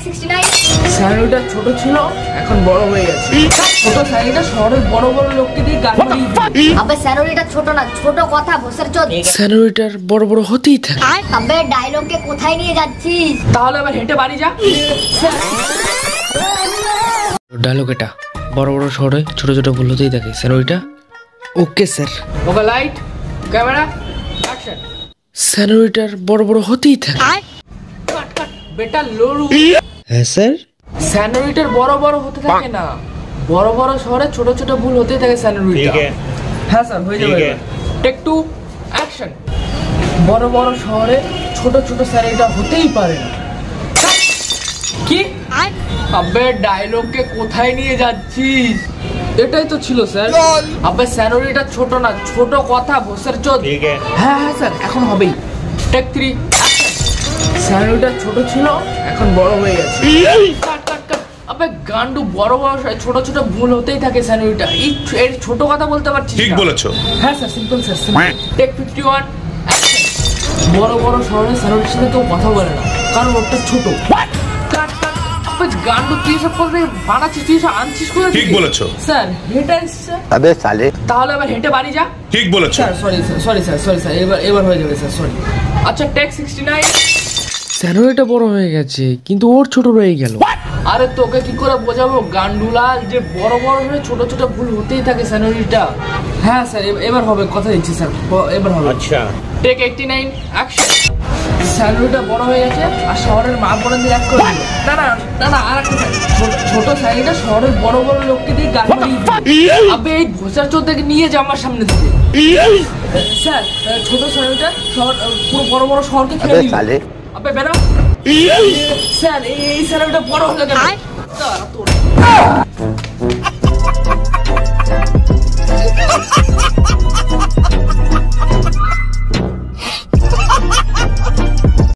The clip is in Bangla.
69 স্যানিটা ছোট ছিল এখন বড় হয়ে গেছে। ছোট স্যানিটা শহরের বড় বড় লোককে দিয়ে গান মারিয়ে দিবে। আবে স্যানিটা ছোট না, ছোট কথা ভোসের চোদ। স্যানিটার বড় বড় হতেই থাকে। আবে ডায়লগকে কোথায় নিয়ে যাচ্ছিস? তাহলে আবার হেঁটে বাড়ি যা। ডায়লগ এটা, বড় বড় শহরে ছোট ছোট ভুল হতেই থাকে Sanita. Okay sir. Okay light camera action. স্যানিটার বড় বড় হতেই থাকে। কাট কাট বেটা লড়ু। হ্যাঁ স্যার। স্যানিটার বড় বড় হতে থাকে না, বড় বড় শহরে ছোট ছোট ভুল হতেই থাকে স্যানিটা। হ্যাঁ স্যার হয়ে যাবে। Take 2 action. বড় বড় শহরে ছোট ছোট স্যানিটা হতেই পারে না। কি? আবে ডায়লগকে কোথায় নিয়ে যাচ্ছিস? এটাই তো ছিল স্যার। আবে স্যানিটা ছোট না, ছোট কথা ভোসের চোদ। হ্যাঁ হ্যাঁ স্যার এখন হবেই। Take 3 action. স্যানিটা ছোট ছিল এখন বড় হয়ে গেছে। কাট কাট কাট। আবে গান্ডু বড় বড় ছোট ছোট ভুল হতেই থাকে স্যানিটা। এই ছোট কথা বলতে পারছিস না? ঠিক বলেছো। হ্যাঁ sir simple sir simple. Take 51 action. বড় বড় শহরে স্যানিটার সাথে কেউ কথা বলে না কারণ ওটা ছোট। কাট কাট। আবে গান্ডু তুই সব করে বানাচ্ছিস, তুই সব আনছিস করে। ঠিক বলেছো স্যার হেঁটে আসছে। अबे साले তাহলে আবার হেঁটে বাড়ি যা। ঠিক বলেছো। স্যার সরি স্যার এবার হয়ে যাবে স্যার সরি। আচ্ছা টেক 69। স্যানিটা বড় হয়ে গেছে কিন্তু ওর ছোট রয়ে গেল। আরে তোকে কি করে বোঝাবো গান্ডুলাল যে বড় বড় হয়ে ছোট ছোট ভুল হতেই থাকে স্যানিটা। হ্যাঁ স্যার এবার হবে, কথা দিচ্ছি স্যার এবার হবে। আচ্ছা টেক 89 অ্যাকশন। স্যানিটা বড় হয়ে গেছে আর শহরের মা বোনদের এক করে দিল। না আর একটা ছোট স্যানিটা শহরের বড় বড় লোককে দিয়ে গান মারিয়ে দিল। আবে এই ঘোষার চোদ্দাকে নিয়ে যা আমার সামনে থেকে। স্যার ছোট স্যানিটা শহর পুরো বড় বড় শহরকে খেয়ে अबे দিল। साले আবে বেরো। স্যার এই স্যানিটা বড় হলো কেন?